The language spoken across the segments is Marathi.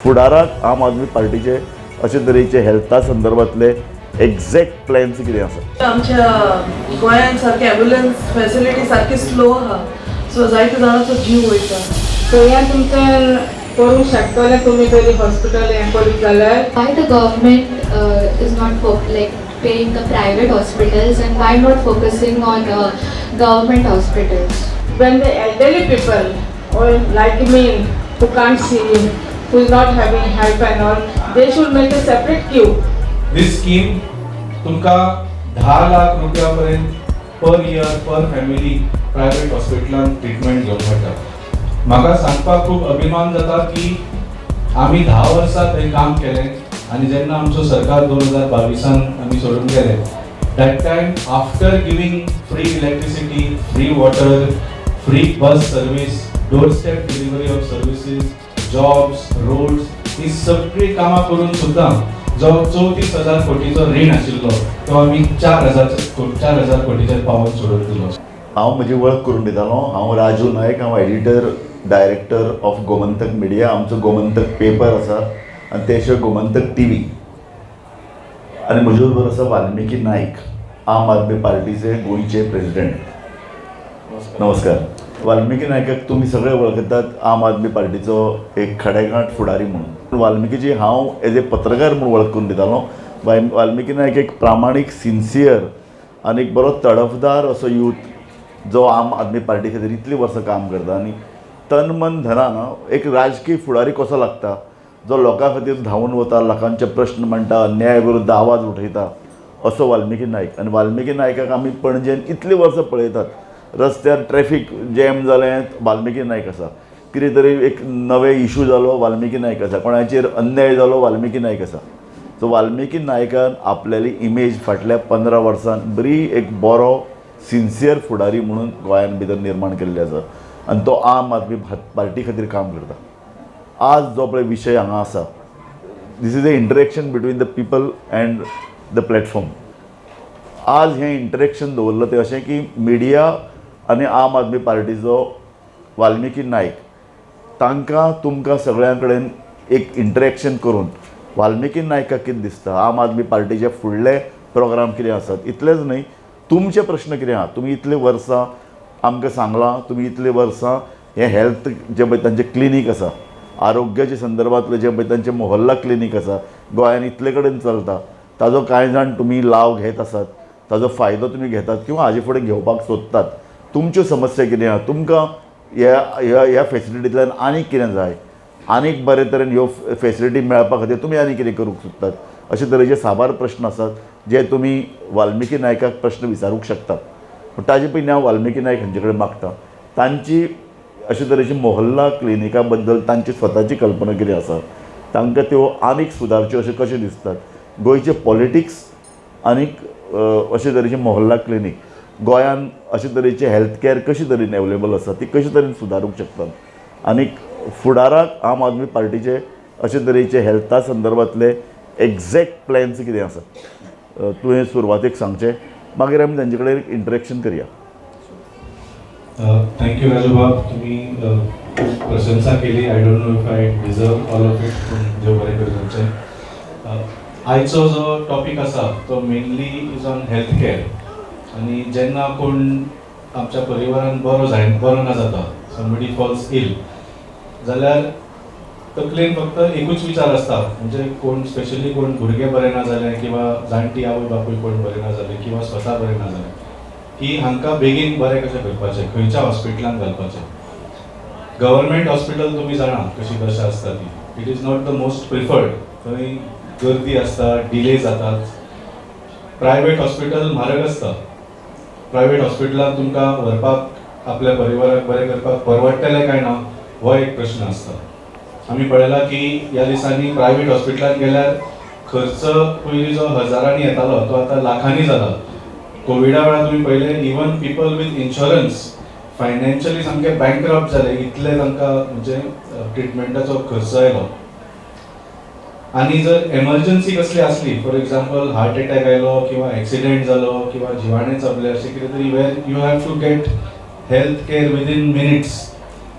फुडाराक आम आदमी पार्टीचे अशे तरेचे हेल्था संदर्भातले एक्झॅक्ट प्लॅन्स कितें आसा? आमच्या गोंयांत सारकी ॲम्ब्युलन्स फॅसिलिटी सारकी स्लो आहा, सो जायत्या जाणांचो जीव वयता. सो ह्या तुमच्यान करूंक शकतले तुमी तरी हॉस्पिटल हें करीत जाल्यार. Why the government is not paying the private hospitals, and why not focusing on government hospitals? When the elderly people, or like me, who can't see, who is not having help and all, they should make a separate queue. This scheme तुमका 10 लाख रुपयापर्यंत per year per family private हॉस्पिटलान ट्रीटमेंट घेवंक मेळटा. म्हाका सांगपाक खूब अभिमान जाता की आमी 10 वर्सां थंय काम केलें आनी जेन्ना आमचो सरकार 2022 आमी सोडून गेले, that time after giving free electricity, free water, free bus service, doorstep delivery of services, jobs, roads, ही सगळी कामां करून सुद्दां जो 34,000 कोटीचो रीण आशिल्लो तो आमी 4,000 कोटीचेर पावोवन सोडून दिलो. हांव म्हजी वळख करून दितालो. हांव राजू नायक, हांव editor director of Gomantak media. आमचो गोमंतक पेपर आसा आनी ते शिवाय गोमंतक टीव्ही. आनी म्हजे बरोबर आसा वाल्मिकी नायक, आम आदमी पार्टीचे गोंयचे प्रेसिडेंट. नमस्कार. वाल्मिकी नायकाक तुमी सगळे वळखतात आम आदमी पार्टीचो एक खडेगांठ फुडारी म्हणून. वाल्मिकीची हांव एज ए पत्रकार म्हणून वळख करून दितालो. वाल्मिकी नायक एक प्रामाणीक, सिन्सियर आनी एक बरो तडफदार असो यूथ जो आम आदमी पार्टी खातीर इतलीं वर्सां काम करता आनी तन मन धनान एक राजकीय फुडारी कसो लागता, जो लोकां खातीर धांवून वता, लोकांचे प्रश्न मांडटा, न्याय विरुद्ध आवाज उठयता, असो वाल्मिकी नायक. आनी वाल्मिकी नायकाक आमी पणजेन इतलीं वर्सां पळयतात. रस्त्यार ट्रॅफिक जॅम जालें, वाल्मिकी नायक आसा. कितें तरी एक नवे इशू जालो, वाल्मिकी नायक आसा. कोणाचेर अन्याय जालो, वाल्मिकी नायक आसा. सो वाल्मिकी नायकान आपल्याली इमेज फाटल्या 15 वर्सांत बरी एक बरो सिन्सियर फुडारी म्हणून गोंयान भितर निर्माण केल्ली आसा आनी तो आम आदमी पार्टी खातीर काम करता. आज जो पळय विशय हांगा आसा, this is a interaction between the people and the platform. आज हें इंटरेक्शन दवरलं तें अशें की मिडिया आनी आम आदमी पार्टीचो वाल्मिकी नायक तांकां तुमकां सगळ्यां कडेन एक इंटरेक्शन करून वाल्मिकी नायकाक कितें दिसता, आम आदमी पार्टीचे फुडले प्रोग्राम कितें आसात, इतलेंच न्हय, तुमचे प्रश्न कितें आहा. तुमी इतले वर्सां आमकां सांगलां, तुमी इतले वर्सां हें हेल्थ जे पळय तांचें क्लिनीक आसा, आरोग्याच्या संदर्भांतले जे पळय तांचें मोहल्ला क्लिनीक आसा, गोंयान इतले कडेन चलता, ताजो कांय जाण तुमी लाव घेत आसात, ताजो फायदो तुमी घेतात किंवा हाजे फुडें घेवपाक सोदतात. तुमच्यो समस्या कितें आहा, तुमकां ह्या फेसिलिटींतल्यान आनीक कितें जाय, आनीक बरे तरेन ह्यो फेसिलिटी मेळपा खातीर तुमी आनी कितें करूंक सोदतात, अशे तरेचे साबार प्रश्न आसात जे तुमी वाल्मिकी नायकाक प्रश्न विचारूंक शकतात. पूण ताजे पयलीं हांव वाल्मिकी नायक हांचे कडेन मागता तांची अशे तरेची मोहल्ला क्लिनिका बद्दल तांची स्वताची कल्पना कितें आसा, तांकां त्यो आनीक सुदारच्यो अशें कशें दिसतात. गोंयचे पॉलिटिक्स आनीक अशे तरेची मोहल्ला क्लिनीक गोंयान अशे तरेचे हेल्थ कॅर कशे तरेन एवेलेबल आसा ती कशे तरेन सुदारूंक शकतात. आनीक फुडाराक आम आदमी पार्टीचे अशे तरेचे हेल्था संदर्भातले एक्झॅक्ट प्लॅन्स कितें आसा, तुवें सुरवातेक सांगचें, मागीर आमी तांचे कडेन इंटरेक्शन करया. थँक्यू राजू बाब, तुम्ही खूप प्रशंसा केली. I don't know if I deserve all of it, पूण देव बरें करूं तुमचें. आयचो जो टॉपीक आसा तो mainly is on health care. आनी जेन्ना कोण आमच्या परिवारान बरो ना जाता, समबडी फॉल्स इल, जाल्यार तकलेन फक्त एकूच विचार आसता, म्हणजे कोण स्पेशली कोण भुरगे बरे ना जाले किंवा जाणटी आवय बापूय कोण बरे ना जाले किंवा स्वता बरे ना जाले की हांकां बेगीन बरें कशें करपाचें, खंयच्या हॉस्पिटलान घालपाचें. गव्हर्मेंट हॉस्पिटल तुमी जाणा कशी दशा आसता ती. It is not the most preferred. थंय गर्दी आसता, डिले जातात. प्रायवेट हॉस्पिटल म्हारग आसता. प्रायवेट हॉस्पिटलान तुमकां व्हरपाक आपल्या परिवाराक बरें करपाक परवडटलें काय ना हो एक प्रश्न आसता. आमी पळयला की ह्या दिसांनी प्रायवेट हॉस्पिटलान गेल्यार खर्च पयलीं जो हजारांनी येतालो तो आतां लाखांनी जाला. कोविडा वेळार तुमी पळयलें even people with insurance financially सामके बँकरप्ट जाले, इतले तांकां म्हणजे ट्रिटमेंटाचो खर्च आयलो. आनी जर एमर्जन्सी कसली आसली, फॉर एक्झाम्पल हार्ट अटॅक आयलो किंवा एक्सिडेंट जालो किंवा जिवाणें चपलें अशें कितें तरी where you have to get health care within minutes,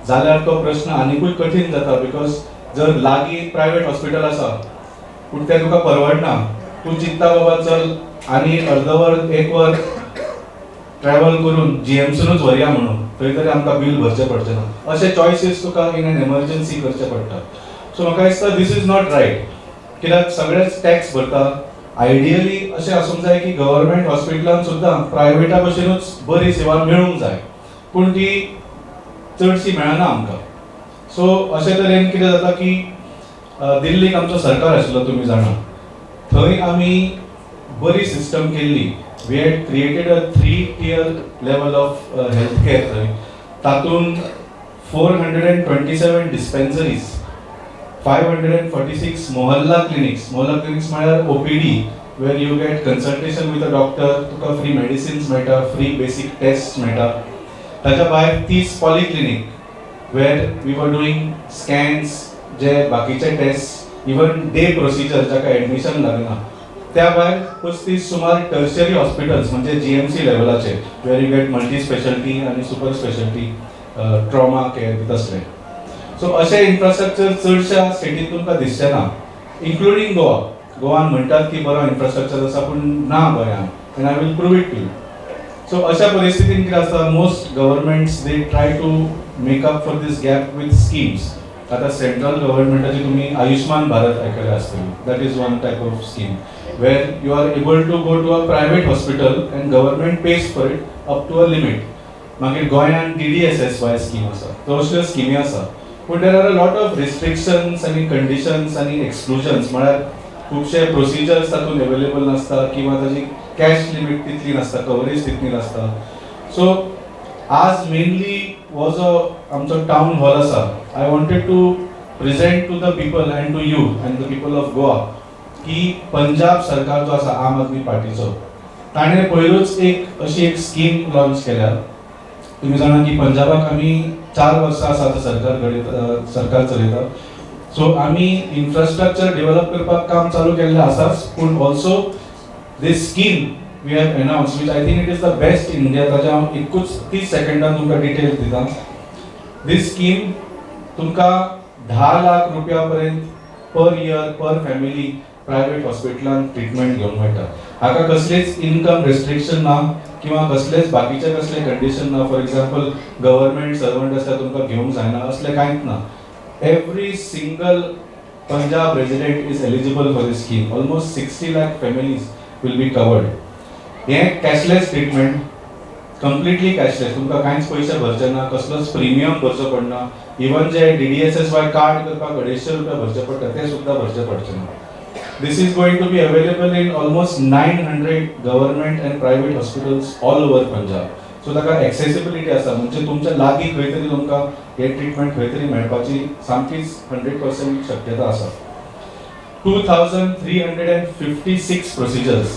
जाल्यार तो प्रश्न आनिकूय कठीण जाता. बिकॉज जर लागीं प्रायवेट हॉस्पिटल आसा पूण तें तुका परवडना, तूं चिंतता बाबा चल आनी अर्द वर एक वर ट्रॅव्हल करून GMCनूच व्हरया म्हणून, थंय तरी आमकां बील भरचें पडचें ना. अशे चॉयसीस तुका इन एन एमर्जन्सी करचे पडटा. सो म्हाका दिसता दीस इज नॉट रायट. कित्याक सगळेच टॅक्स भरता. आयडियली अशें आसूंक जाय की गव्हर्मेंट हॉस्पिटलांत सुद्दां प्रायवेटा भशेनूच बरी सेवा मेळूंक जाय, पूण ती चडशी मेळना आमकां. सो अशे तरेन कितें जाता की दिल्लीक आमचो सरकार आशिल्लो तुमी जाणा, थंय आमी बरी सिस्टम केल्ली. We had created a 3-tier level of health care थंय. तातूंत 427 dispensaries, 546 mohalla clinics. Mohalla clinics म्हळ्यार OPD, where you get consultation with a doctor, तुका फ्री मेडिसिन्स मेळटा, फ्री बेसीक टेस्ट मेळटा. ताच्या भायर 30 polyclinic, where we are doing scans, जे बाकीचे टेस्ट, इवन डे प्रोसिजर जाका एडमिशन लागना. त्या भायर 35 सुमार टर्शरी हॉस्पिटल्स म्हणजे GMC लेवलाचे, where you get multi speciality आनी सुपर स्पेशलिटी, ट्रॉमा केअर तसले. सो अशें इन्फ्रास्ट्रक्चर चडशा स्टेटींत तुमकां दिसचें ना, इन्क्लुडींग गोवा. गोवान म्हणटात की बरो इन्फ्रास्ट्रक्चर आसा पूण ना गोंयांत, and I will prove it to you. So अशा परिस्थितीन कितें आसता, most governments they try to make up for this gap with schemes. आतां सेंट्रल गव्हर्मेंटाची तुमी आयुष्मान भारत आयकले आसतली. That is one type of scheme where you are able to go to a private hospital and government pays for it up to a limit. मागीर गोंयांत DDSSY स्कीम आसा, तसल्यो स्किमी आसा. पूण there are a lot of restrictions आनी कंडिशन्स आनी एक्सक्लुजन्स. म्हळ्यार खुबशे प्रोसिजर्स तातूंत अवेलेबल नासता किंवा ताजी कॅश लिमीट तितली नासता, कवरेज तितली नासता. सो आज मेनली हो जो आमचो टावन हॉल आसा, I wanted to present to the people and to you and the people of Goa की पंजाब सरकार जो आसा आम आदमी पार्टीचो, ताणें पयरूच अशी एक स्कीम लॉन्च केल्या. तुम्ही जाणा की पंजाबाक आमी 4 वर्सां आसा आतां सरकार चलयता. सो आमी इन्फ्रास्ट्रक्चर डेव्हलप करपाक काम चालू केल्लें आसाच, पूण also this scheme we have announce, which I think it is the best in India. ताच्या हांव एकूच 30 सेकंडान तुमकां डिटेल्स दिता. दिस स्कीम तुमकां 10 लाख रुपया पर्यंत per year per family private हॉस्पिटलांत ट्रिटमेंट घेवंक मेळटा. हाका कसलीच इनकम रेस्ट्रिक्शन ना किंवा कसलेच बाकीचे कसले कंडिशन ना. फॉर एक्झाम्पल गव्हर्मेंट सर्वंट आसता तुमकां घेवंक जायना असलें कांयच ना. Every single Punjab resident is eligible for this scheme. Almost 60 lakh families will be covered. हें कॅशलेस ट्रिटमेंट, कम्प्लिटली कॅशलेस. तुमकां कांयच पयशे भरचे ना, कसलोच प्रिमियम भरचो पडना. इवन जे DDSSY कार्ड करपाक 250 रुपया भरचे पडटा ते सुद्दां भरचे पडचे ना. This is going to be available in almost 900 government and private hospitals all over Punjab. So ताका accessibility आसा, म्हणजे तुमच्या लागीं खंय तरी तुमकां हे ट्रिटमेंट खंय तरी मेळपाची सामकीच 100% शक्यता आसा. 2356 प्रोसिजर्स,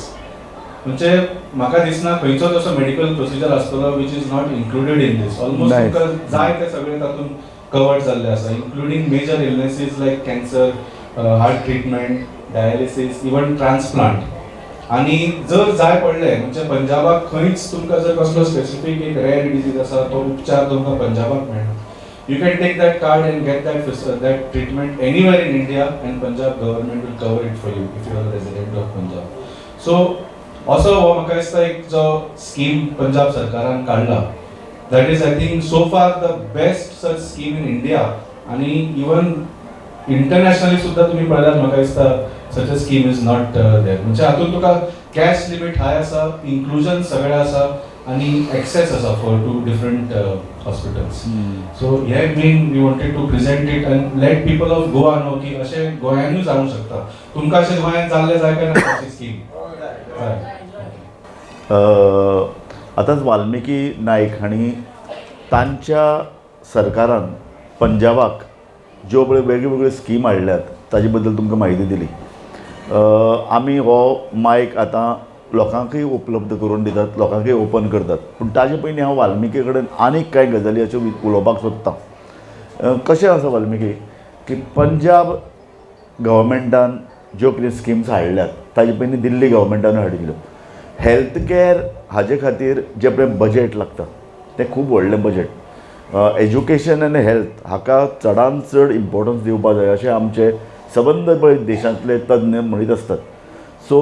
म्हणजे म्हाका दिसना खंयचोच असो मेडिकल प्रोसिजर आसतलो which is not included in this. Almost तुमकां जाय ते सगळे तातूंत कवर्ड जाल्ले आसा, including major illnesses like cancer, heart treatment, dialysis, even transplant. आणि जर जाय पडले म्हणजे पंजाबाक खंयच तुमकां जर कसलो स्पेसिफीक एक रेअर डिजीज आसा तो उपचार तुमकां पंजाबाक मेळना. You can take that card and get that treatment anywhere in India and Punjab government will cover it for you if you are resident of Punjab. So असो हो म्हाका दिसता एक जो स्कीम पंजाब सरकारान काडला, that is I think so far the best such scheme in India. आणि इवन इंटरनॅशनली सुद्धा तुम्ही पळयल्यार म्हाका दिसता such a scheme is not there. म्हणजे हातूंत तुका कॅश लिमीट हाय आसा, इन्क्लुजन सगळें आसा आणि एक्सेस आसा फॉर 2 डिफरंट हॉस्पिटल्स. सो हे main we wanted to present it and let people of Goa know की अशें गोंयानूय जावंक शकता. तुमकां अशें गोंयांत जाल्लें जाय काय ना अशी स्कीम. आतांच वाल्मिकी नायक हांणी तांच्या सरकारान पंजाबाक ज्यो पळय वेगळ्यो स्कीम हाडल्यात ताजे बद्दल तुमकां म्हायती दिली. आमी हो मायक आतां लोकांकय उपलब्ध करून दितात, लोकांकय ओपन करतात. पूण ताजे पयलीं हांव वाल्मिकी कडेन आनीक कांय गजाली अश्यो उलोवपाक सोदतां. कशें आसा वाल्मिकी की पंजाब गव्हर्मेंटान ज्यो कितें स्किम्स हाडल्यात ताजे पयलीं दिल्ली गव्हर्मेंटान हाडिल्ल्यो. हेल्थ कॅर हाजे खातीर जे पळय बजेट लागता तें खूब व्हडलें बजेट. एज्युकेशन आनी हेल्थ हाका चडांत चड इम्पोर्टन्स दिवपा जाय अशें आमचे सबंद पळय देशांतले तज्ञ म्हणीत असतात. सो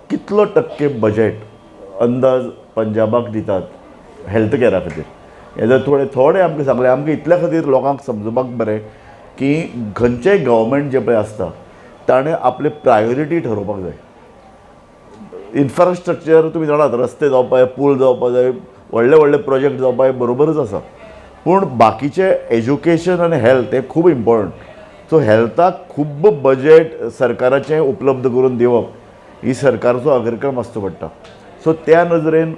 कितलो टक्के बजेट अंदाज पंजाबाक दितात हेल्थ कॅरा खातीर हे जर थोडे आमकां सांगले आमकां इतल्या खातीर लोकांक समजुपाक बरें की खंयचेय गव्हर्मेंट जे पळय आसता ताणें आपले प्रायोरिटी ठरोवपाक जाय. इन्फ्रास्ट्रक्चर तुमी जाणात रस्ते जावपा जाय, पूल जावपा जाय, व्हडले व्हडले प्रोजेक्ट जावपा जाय, बरोबरच आसा. पूण बाकीचे एज्युकेशन आनी हेल्थ हे खूब इम्पॉर्टंट. सो हेल्थाक खूब बजेट सरकाराचें उपलब्ध करून दिवप ही सरकारचो अग्रक्रम आसचो पडटा. सो त्या नजरेन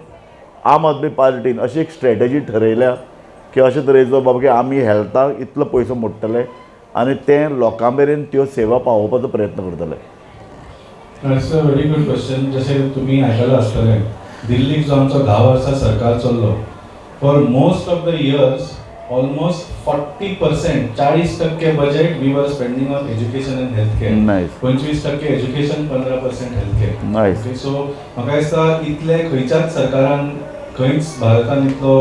आम आदमी पार्टीन अशी एक स्ट्रॅटेजी ठरयल्या की अशे तरेचो बाबा की आमी हेल्थाक इतलो पयसो मोडटले आनी ते लोकां मेरेन त्यो सेवा पावोवपाचो प्रयत्न करतले. It's a very good question. जशें तुमी आयकलां आसतलें दिल्लीक जो आमचो 10 वर्सां सरकार चल्लो for most of the years almost 40% 40% budget we are spending on education and health care. Nice. 25% education 15% health care. Nice. So म्हाका दिसता इतले खंयच्याच सरकारान खंयच भारतान इतलो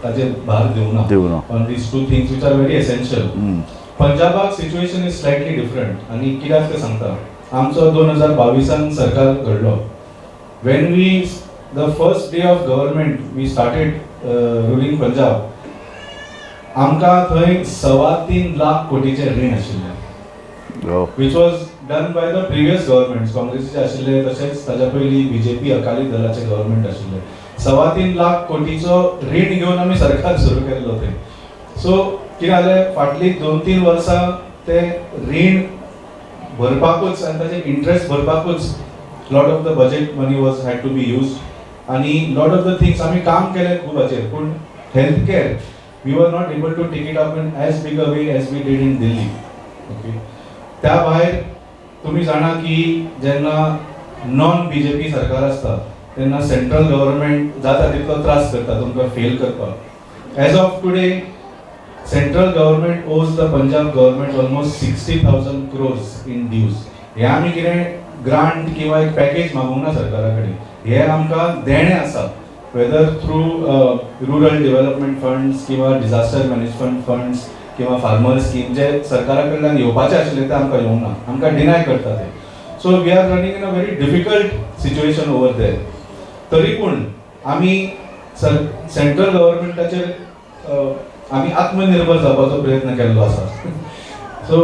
ताजेर भार दिवना on this two things which are very essential. पंजाबाक सिच्युएशन इज स्लायटली डिफरंट आनी कित्याक ते सांगता. आमचो 2022 सरकार घडलो. When we the first day of government we started ruling Punjab आमकां थंय 3.25 लाख कोटीचे रीण आशिल्ले which was done by the previous governments. काँग्रेसीचे आशिल्ले तशेंच ताच्या पयलीं बीजेपी अकाली दलाचे गव्हर्मेंट आशिल्ले. 3.25 लाख कोटीचो रीण घेवन आमी सरकार सुरू केल्लो थंय. सो कितें जालें फाटलीं 2-3 वर्सां ते रीण भरपाकूच आनी ताचे इंट्रस्ट भरपाकूच lot of the budget money was had to be use आनी लॉट ऑफ द थिंग्स आमी काम केलें खूब हाचेर. पूण health care we were not able to take it up in as big a way as we did in Delhi. Okay. त्या भायर तुम्ही जाणा की जेन्ना नॉन बीजेपी सरकार आसता तेन्ना सेंट्रल गव्हर्मेंट जाता तितलो त्रास करता तुमकां फेल करपाक. As of today central government owes the Punjab government almost 60,000 crores in dues. हे आमी कितें ग्रांट किंवा एक पॅकेज मागूंक ना सरकारा कडेन. हे आमकां देणे आसा whether through rural development funds किंवा disaster management funds किंवा farmer scheme जे सरकारा कडल्यान येवपाचे आशिल्ले ते आमकां येवंक ना. आमकां डिनाय करता ते. So we are running in a very difficult situation over there. तरी पूण आमी सेंट्रल गव्हर्मेंटाचेर आमी आत्मनिर्भर जावपाचो प्रयत्न केल्लो आसा. So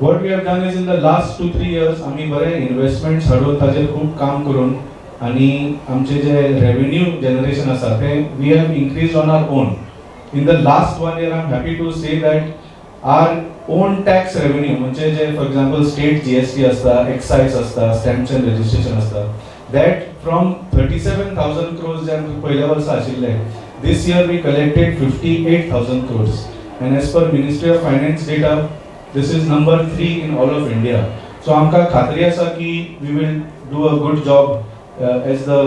what we have done is in the last 2-3 years आमी बरे इन्वेस्टमेंट्स हाडून ताचेर खूब काम करून आणि आमचे जे रेव्हेन्यू जनरेशन आसा ते we have increase on our own. In the last 1 year I am happy to say that our own tax revenue म्हणजे जे फॉर एक्झाम्पल स्टेट GST आसता, एक्सायज आसता, स्टॅम्प्स अँड रजिस्ट्रेशन आसता, दॅट फ्रॉम 37,000 crores जे पयल्या वर्सा आशिल्ले this year we collected 58,000 crores and as per Ministry of Finance data this is number 3 in all of India. So आमकां खात्री आसा की we will do a good job as the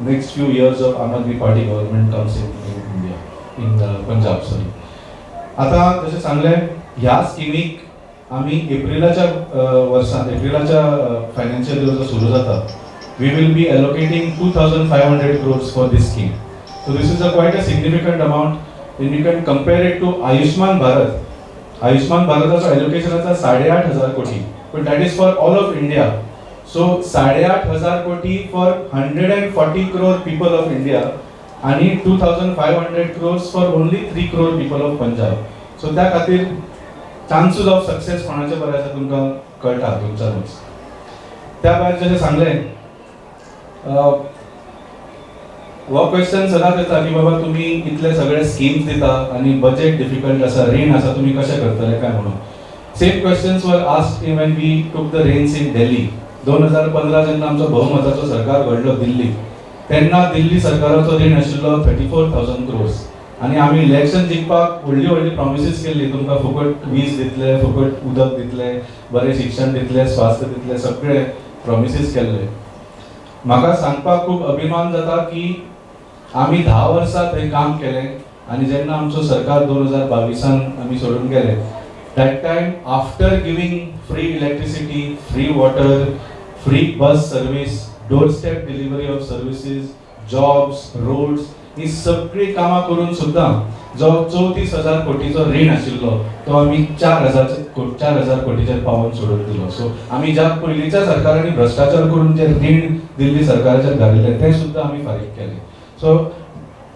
next few years of Aam Aadmi Party government comes in India, in Punjab. Sorry. आता जसे सांगले ह्या स्किमीक आम्ही एप्रिलाच्या फायनान्शियल इयर सुरू जाता we will be allocating 2,500 crores for this scheme. So this is a quite a significant amount and you can compare it to Ayushman Bharat. Ayushman Bharataचा allocation आता 8,500 कोटी, but that is for all of India. So 8,500 कोटी for 140 crore people of India आणि 2,500 crores for only 3 crore people of Punjab. So त्या खातीर चान्सेस ऑफ सक्सेस कोणाचे बरे आसा तुमकां कळटा तुमच्यानूच. त्या भायर जशें सांगलें हो क्वेश्चन सदांच येता की बाबा तुम्ही इतले सगळे स्कीम्स दिता आणि बजेट डिफिकल्ट आसा, रीण आसा, तुम्ही कशें करतले काय म्हणून. Same questions were asked when we took the reins in Delhi. 2015 जेन्ना आमचो बहुमताचो सरकार घडलो दिल्ली तेन्ना दिल्ली सरकाराचो रीण आशिल्लो 34,000 crores आणि आमी इलेक्शन जिखपाक व्हडली प्रॉमिसीस केल्ली तुमकां फुकट वीज दितले, फुकट उदक दितले, बरें शिक्षण दितले, स्वास्थ्य दितले, सगळे प्रॉमिसीस केल्ले. म्हाका सांगपाक खूब अभिमान जाता की आमी 10 वर्सां थंय काम केलें आनी जेन्ना आमचो सरकार 2022 आमी सोडून गेले that time after giving free electricity, free water, free bus service, doorstep delivery of services, jobs, roads, ही सगळी कामां करून सुद्दां जो 34,000 कोटीचो रीण आशिल्लो तो आमी 4,000 कोटीचेर पावोवन सोडून दिलो. सो आमी ज्या पयलींच्या सरकारांनी भ्रश्टाचार करून जे रीण दिल्ली सरकाराचेर घालिल्लें तें सुद्दां आमी फारीक केलें. So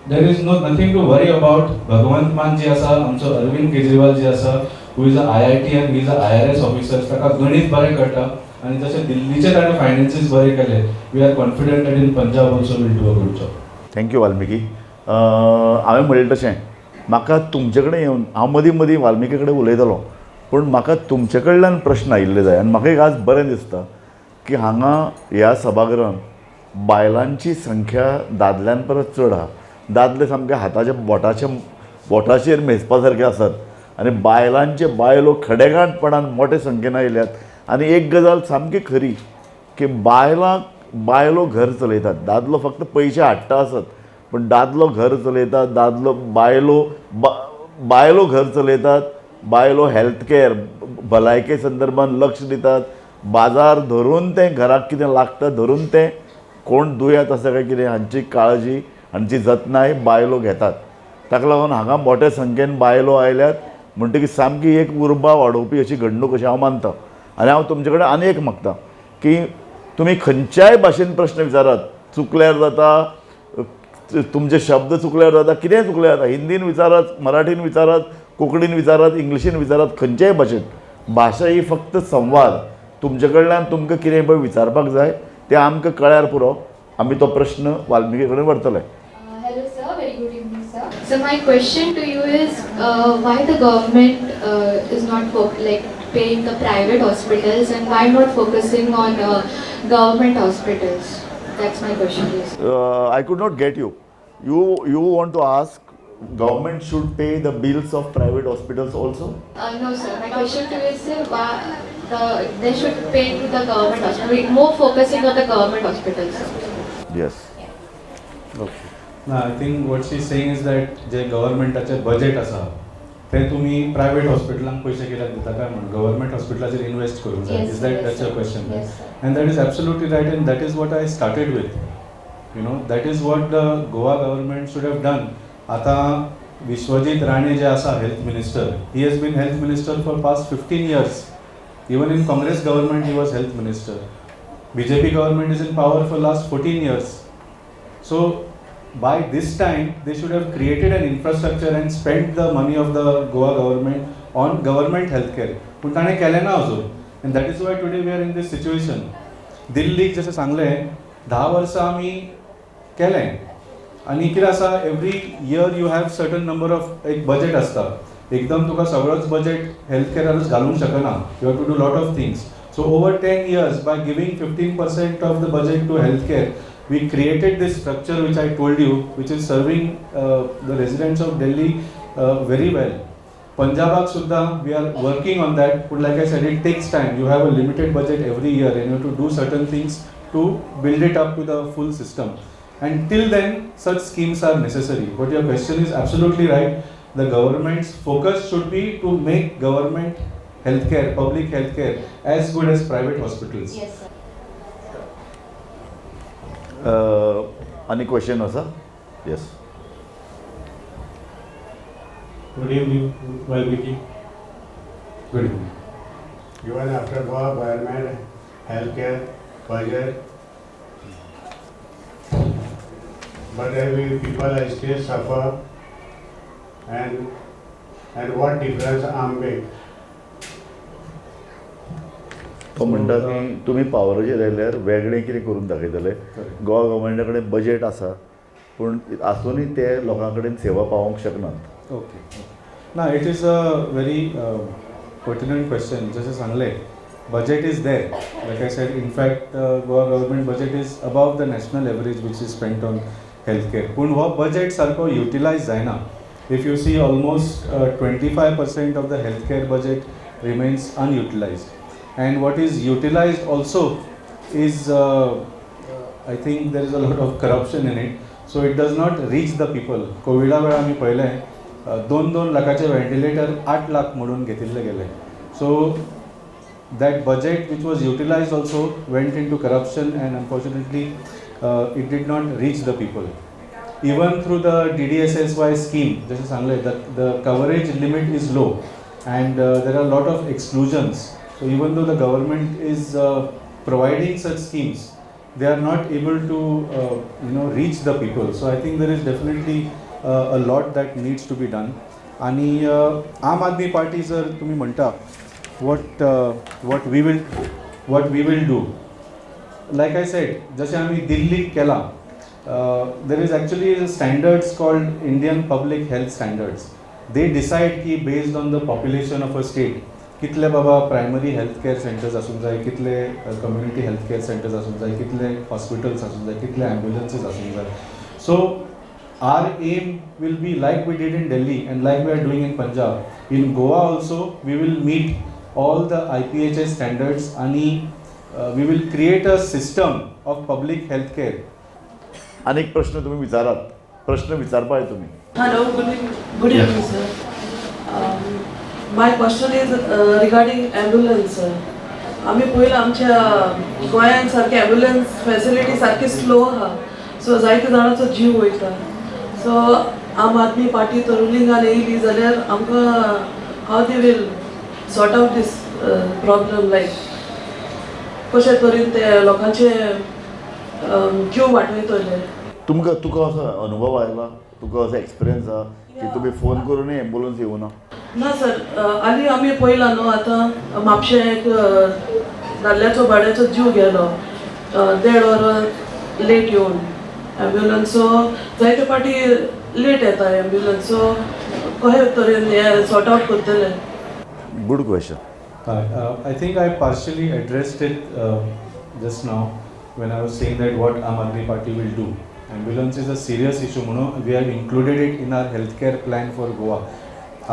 there is nothing to worry about. Bhagwant Mann ji आसा, आमचो अरविंद केजरीवाल जी आसा, who is a IIT and he is a IRS officer, ताका गणित बरें कळटा आनी जशें दिल्लीचे ताणें फायनान्सीस बरे केले, we are confident that in Punjab also will do a good job. Thank you Valmiki. हांवें म्हणलें तशें म्हाका तुमचे कडेन येवन हांव मदीं मदीं वाल्मिकी कडेन उलयतालो, पूण म्हाका तुमचे कडल्यान प्रश्न आयिल्ले जाय. आनी म्हाका एक आज बरें दिसता की हांगा ह्या सभागृहांत बायलांची संख्या दादल्यां परस चड आहा. दादले सामके हाताच्या बोटाचेर मेजपा सारके आसात आनी बायलो खडेगांठपणान मोठे संख्येन आयल्यात. आनी एक गजाल सामकी खरी की बायलो घर चलयतात. दादलो फक्त पयशे हाडटा आसत, पण दादलो घर चलयतात, बायलो घर चलयतात, बायलो हेल्थ केअर भलायके संदर्भात लक्ष दितात, बाजार धरून ते घराक कितें लागता धरून ते कोण दुयेंत आसा काय कितें हांची काळजी हांची जतनाय बायलो घेतात. ताका लागून हांगा मोठ्या संख्येन बायलो आयल्यात म्हणटकीर सामकी एक उर्बा वाडोवपी अशी घडणूक अशें हांव मानतां. आनी हांव तुमचे कडेन आनी एक मागतां की तुमी खंयच्याय भाशेन प्रश्न विचारात, चुकल्यार जाता, तुमचे शब्द चुकल्यार जाता, कितेंय चुकल्यार जाता, हिंदीन विचारात, मराठीन विचारात, कोंकणीन विचारात, इंग्लिशीन विचारात, खंयच्याय भाशेन. भाशा ही फक्त संवाद. तुमचे कडल्यान तुमकां कितेंय पळय विचारपाक जाय तें आमकां कळ्यार पुरो. आमी तो प्रश्न वाल्मिकी कडेन व्हरतले. Hello sir, very good evening sir. So my question to you is why the government is not paying the private hospitals and why not focusing on government hospitals? That's my question. Yes. I could not get you. You want to ask government should pay the bills of private hospitals also? No sir, my question to you is sir, why they should pay to the government hospital, more focusing on the government hospitals. Yes. Okay. ना I think what she saying is that जे गव्हर्मेंटाचें बजेट आसा तें तुमी प्रायवेट हॉस्पिटलांक पयशे कित्याक दिता काय म्हणून गव्हर्मेंट हॉस्पिटलाचेर इन्वेस्ट करूंक जाय. Is that a question? And that is absolutely right and that is what I started with. That is what the Goa government should have done. आतां विश्वजीत राणे जे आसा health minister, he has been health minister for past 15 years. Even in Congress government he was health minister. BJP government is in power for last 14 years. So by this time they should have created an infrastructure and spent the money of the Goa government on government healthcare. पण ताणे केलें ना अजून. And that is why today we are in this situation. दिल्लीक जशें सांगलें 10 वर्सां आमी केलें आनी कितें आसा every year you have certain number of एक बजेट आसता. एकदम तुका सगळोच बजेट हेल्थ केअरारूच घालूंक शकना. You have to do lot of things. So over 10 years, by giving 15% of the budget to healthcare, we created this structure which I told you, which is serving the residents of Delhi very well. Punjabak Suddha, we are working on that, but like I said, it takes time. You have a limited budget every year and you have to do certain things to build it up to the full system. And till then, such schemes are necessary. But your question is absolutely right. The government's focus should be to make government healthcare, public healthcare, as good as private hospitals. Yes sir. Any question also? Yes. Good evening, Valmiki. Good evening. Even after Goa government healthcare budget, but every people still suffer, and what difference make? तो म्हणटा की तुमी पावराचेर आयल्यार वेगळें कितें करून दाखयतले. गोवा गव्हर्मेंटा कडेन बजेट आसा पूण आसुनूय ते लोकां कडेन सेवा पावोवंक शकनात. ओके. ना it is a very pertinent question. जशें सांगलें budget is there. Like I said in fact Goa government budget is above the national average which is spent on health care. पूण हो बजेट सारको युटिलायज जायना. If you see almost 25% of the health care budget remains unutilised. And what is utilized also is, I think there is a lot of corruption in it. So it does not reach the people. कोविडा वेळा आमी पळयलें 2-2 लाखाचे व्हेंटिलेटर 8 लाख म्हणून घेतिल्ले गेले. So that budget which was utilized also went into corruption and unfortunately it did not reach the people. even through the DDSSY scheme, जसे सांगले, the coverage limit is low and there are a lot of exclusions. So even though the government is providing such schemes, they are not able to reach the people. So I think there is definitely a lot that needs to be done. आणि आम आदमी पार्टी जर तुम्ही म्हणता what we will do, like I said, जसे आम्ही दिल्लीत केला, there is actually standards called Indian Public Health Standards. They decide की based on the population of a state कितले बाबा प्रायमरी हेल्थ केअर सेंटर्स आसूंक जाय, कितले कम्युनिटी हेल्थ केअर सेंटर्स आसूंक जाय, कितले हॉस्पिटल्स आसूंक जाय, कितले ॲम्ब्युलन्सीस आसूंक जाय. So our aim will be like we did in Delhi and like we are doing in Punjab. In Goa also we will meet all the IPHS standards and we will create a system of public health care. अनेक प्रश्न तुम्ही विचारात, प्रश्न विचारपाय तुम्ही. Hello, good evening, sir. My question is regarding ambulance, sir. आम्ही पयलीं आमच्या गोंयांत सारकी ॲम्ब्युलन्स फॅसिलिटी सारकी स्लो आहा, सो जायत्या जाणांचो जीव वयता. सो आम आदमी पार्टी तो रुलिंगान येयली जाल्यार आमकां हाव they will sort out this problem, like कशे तरेन ते लोकांचे जीव वाटयतले. तुका असो अनुभव आयला, तुका असो एक्सपिरियन्स आहा की तुम्ही फोन करूनय एम्ब्युलन्स येवना? ना सर, आली आमी पयला न्हू, आतां म्हापशें एक दादल्याचो भाड्याचो जीव गेलो 1.5 वर लेट येवन ॲम्ब्युलन्स. सो जायते पाटी लेट येता ॲम्ब्युलन्स. सो कशे तरेन हे सॉर्ट आउट करतले? Good question. I think I partially addressed it just now when I was saying that what Aam Aadmi Party will do. Ambulance is a serious issue म्हणून we have included it in our healthcare plan for Goa.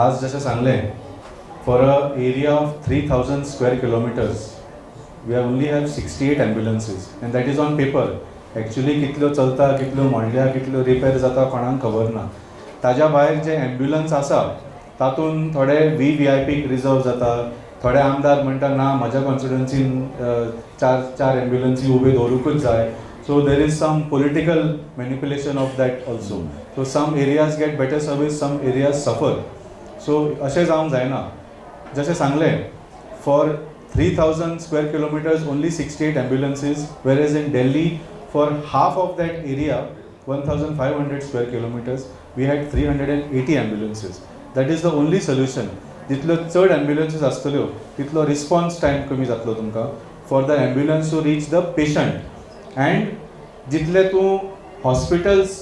आज जसे सांगले, for a area of 3,000 square kilometers we only have 68 ambulances and that is on paper. Actually कितल्यो चलता, कितल्यो मोडल्या, कितल्यो रिपेर जाता कोणाक खबर ना. ताज्या भायर जे ॲम्ब्युलन्स आसा तातूंत थोडे VVIPक रिजर्व जाता, थोडे आमदार म्हणटा ना म्हज्या कॉन्स्टिट्युएन्सीन चार ॲम्ब्युलन्सी उबे दवरूंकूच जाय. So there is some political manipulation of that also. So some areas get better service, some areas suffer. So अशें जावंक जायना. जशें सांगलें, for 3,000 square kilometers only 68 ambulances, whereas in Delhi for half of that area 1,500 square kilometers we had 380 ambulances. That is the only solution. जितल्यो चड ambulances आसतल्यो तितलो response time कमी जातलो तुमकां for the ambulance to reach the patient. And जितले तूं hospitals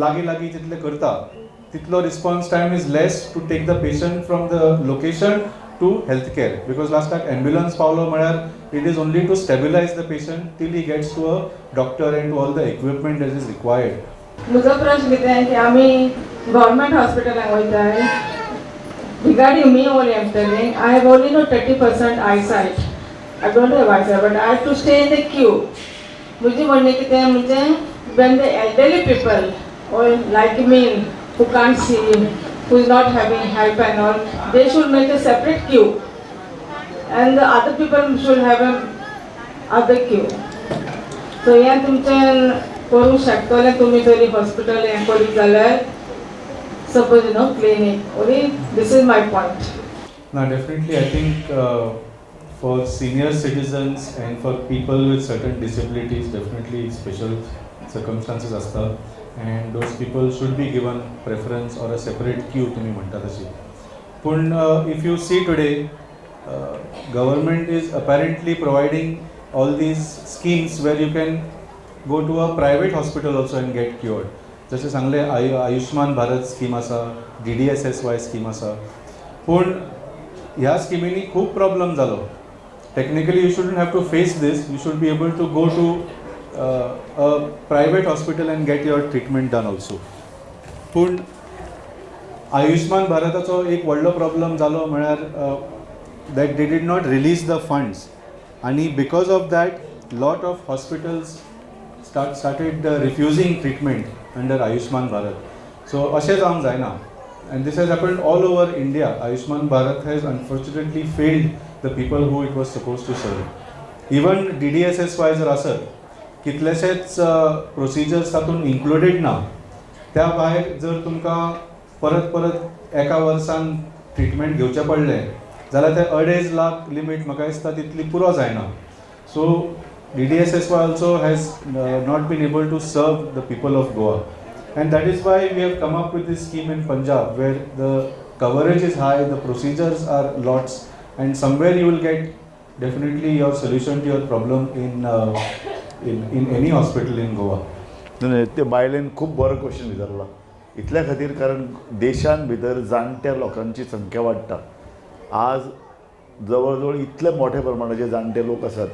लागीं जितले करता तितलो response time is less to take the patient from the location to healthcare, because लास्टाक ambulance पावलो म्हळ्यार it is only to stabilize the patient till he gets to a doctor and to all the equipment that is required. म्हजो प्रश्न कितें की आमी government हॉस्पिटलांक वयताय. Regarding me only I'm telling, I have only 30% eyesight. I don't have eyesight, but I have to stay in the queue. मुझे म्हणणे कितें म्हणजे when the elderly people or like me who can't see, who is not having help and all, they should make a separate queue and the other people should have a other queue. So हे तुमच्यान करूंक शकतले तुमी तरी हॉस्पिटल हें करीत जाल्यार, suppose clinic only. This is my point. Now definitely I think for senior citizens and for people with certain disabilities definitely special circumstances असतात and those people should be given preference or a separate queue तुम्ही म्हणता तशी. पण if you see today government is apparently providing all these schemes where you can go to a private hospital also and get cured. जसे सांगले आयुष्मान भारत स्कीम आसा, DDSSY स्कीम आसा, पूण ह्या स्किमीनी खूब प्रॉब्लम जालो. Technically you shouldn't have to face this, you should be able to go to a private hospital and get your treatment done also. पूण आयुष्मान भारताचो एक व्हडलो प्रॉब्लम जालो म्हळ्यार that they did not release the funds आनी because of that lot of hospitals started refusing treatment under Ayushman Bharat. So अशें जावंक जायना, and this has happened all over India. Ayushman Bharat has unfortunately failed the people who it was supposed to serve. Even DDSSY जर आसत, कितलेशेच procedures तातूंत included ना, त्या भायर जर तुमकां परत परत एका वर्सान ट्रिटमेंट घेवचें पडलें जाल्यार ते 2.5 लाख लिमीट म्हाका दिसता तितली पुरो जायना. So DDSSY also has not been able to serve the people of Goa, and that is why we have come up with this scheme in Punjab where the coverage is high, the procedures are lots, and somewhere you will get definitely your solution to your problem in any hospital in Goa. ते बायलेन खूब बरो क्वेश्चन विचारला. इतल्या खातीर कारण देशान भितर जाणट्या लोकांची संख्या वाडटा. आज जवळ जवळ इतले मोठ्या प्रमाणाचे जाणटे लोक आसात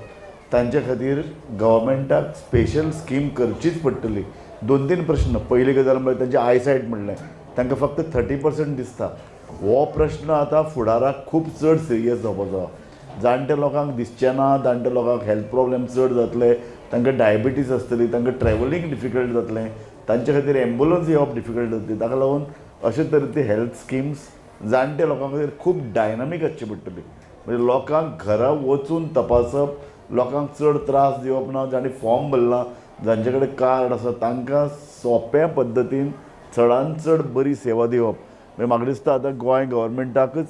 तांचे खातीर गव्हर्मेंटाक स्पेशल स्कीम करचीच पडटली. 2-3 प्रश्न. पयली गजाल म्हळ्यार तांचे आयसायट म्हणलें तांकां फक्त 30% दिसता. हो प्रश्न आतां फुडाराक खूब चड सिरियस जावपाचो. जाणट्या लोकांक दिसचें ना, जाणट्या लोकांक हेल्थ प्रॉब्लेम चड जातले, तांकां डायबिटीज आसतली, तांकां ट्रॅव्हलिंग डिफिकल्ट जातलें, तांचे खातीर एम्बुलन्स येवप डिफिकल्ट जातली. ताका लागून अशे तरेची हेल्थ स्किम्स जाणट्या लोकां खातीर खूब डायनामीक आसची पडटली. म्हणजे लोकांक घरा वचून तपासप, लोकांक चड त्रास दिवप ना. जाणी फॉर्म भरला, जांचे कडेन कार्ड आसा तांकां सोंप्या पद्दतीन चडांत चड बरी सेवा दिवप. म्हणजे म्हाका दिसता आतां गोंय गव्हर्मेंटाकच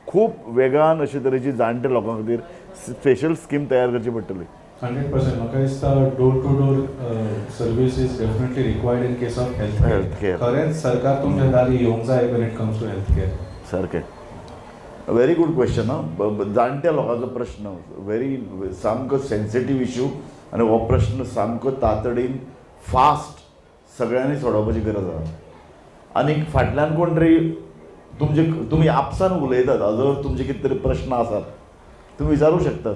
खूब वेगान अशे तरेची जाणट्या लोकां खातीर स्पेशल स्कीम तयार करची पडटली. 100%. म्हाका दिसता door to door service is definitely required in case of health care. खरेंच सरकार तुमच्या दारी येवंक जाय when it comes to health care. सारकें. Very good question. जाणट्या लोकांचो प्रश्न व्हेरी सामको सेन्सिटीव इश्यू आनी हो प्रश्न सामको तातडीन फास्ट सगळ्यांनी सोडोवपाची गरज आसा. आनी फाटल्यान कोण तरी तुमी आपसान उलयतात, जर तुमचे कितें तरी प्रश्न आसात तुमी विचारूं शकतात.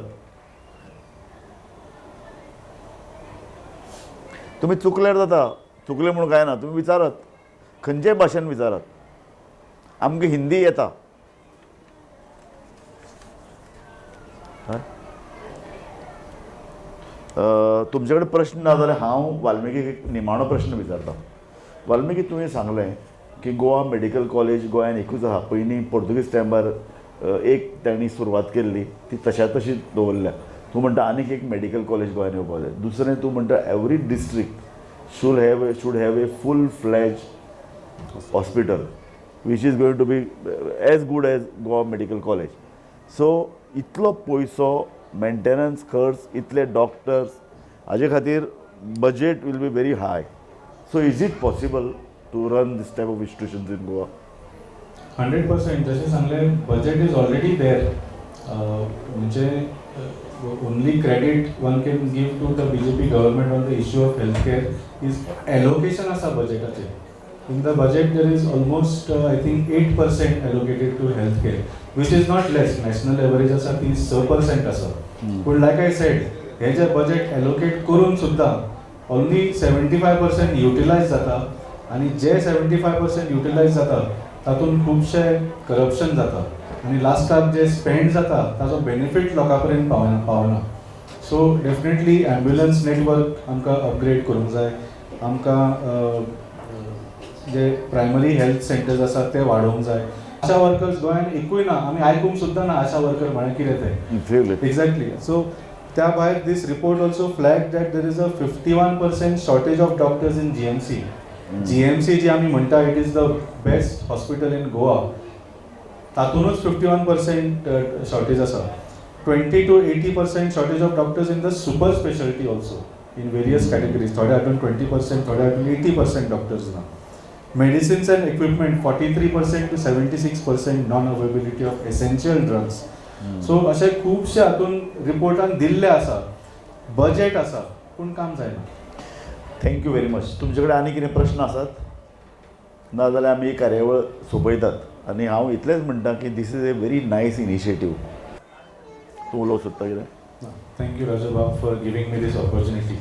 तुमी चुकल्यार जाता, चुकलें म्हणून काय ना, तुमी विचारात, खंयचेय भाशेन विचारात. आमकां हिंदी येता. तुमचे कडेन प्रश्न ना जाल्यार हांव वाल्मिकीक एक निमाणो प्रश्न विचारता. वाल्मिकी तुवें सांगलें की गोवा मेडिकल कॉलेज गोंयान एकूच आसा. पयलीं पोर्तुगीज टायमार एक तांणी सुरवात केल्ली, ती तशा तशीच दवरल्या. तूं म्हणटा आनीक एक मेडिकल कॉलेज गोंयान येवपाक जाय. दुसरें तूं म्हणटा every district should have a full fledged hospital which is going to be as good as Goa medical college. So इतलो पयसो, मेंटेनन्स खर्च, इतले डॉक्टर्स, हाजे खातीर budget will be very high. So is it possible to run this type of institutions in Goa? 100%. जशें सांगलें बजेट इज ऑलरेडी देर. म्हणजे only credit one can give to the BJP government on the issue of health care is allocation आसा बजेटाचेर. In the budget there is almost I think 8% allocated to healthcare, which is not less. National average आसा ती 6% आसा. But like I said, हे जे budget allocate करून सुद्धा only 75% utilize जाता, आणि जे 75% utilize जाता तातूंत खुबशे करप्शन जाता आणि लास्टाक जे स्पेंड जाता ताजो बेनिफीट लोकां पर्यंत पावना. सो डेफिनेटली एम्ब्युलन्स नेटवर्क आमकां अपग्रेड करूंक जाय. आमकां जे प्रायमरी हेल्थ सेंटर्स आसात ते वाडोवंक जाय. आशा वर्कर्स गोंयान एकूय ना, आमी आयकूंक सुद्धा ना आशा वर्कर म्हळ्यार कितें तें. एक्झॅक्टली. सो त्या भायर this report also flag that there is a 51% shortage of doctors in GMC. GMC जी आमी म्हणटा it is the best hospital in Goa, तातूनच 51% शॉर्टेज आसा. 20 to 80% shortage of doctors in the super speciality also in various categories. थोड्या हातून 20%, थोड्या हातून 80% डॉक्टर्स ना. Medicines and equipment 43% to 76% non-availability of essential drugs. So अशे खूबशे हातून रिपोर्टान दिल्ले आसा. बजेट आसा पूण काम जायना. Thank you very much. तुमचे कडेन आनी कितें प्रश्न आसात? ना जाल्यार आमी ही कार्यावळ सोंपयतात. आनी हांव इतलेंच म्हणटा की this is a very nice initiative. तूं उलोवंक सोदता कितें? थँक्यू राजू बाब for giving me this opportunity.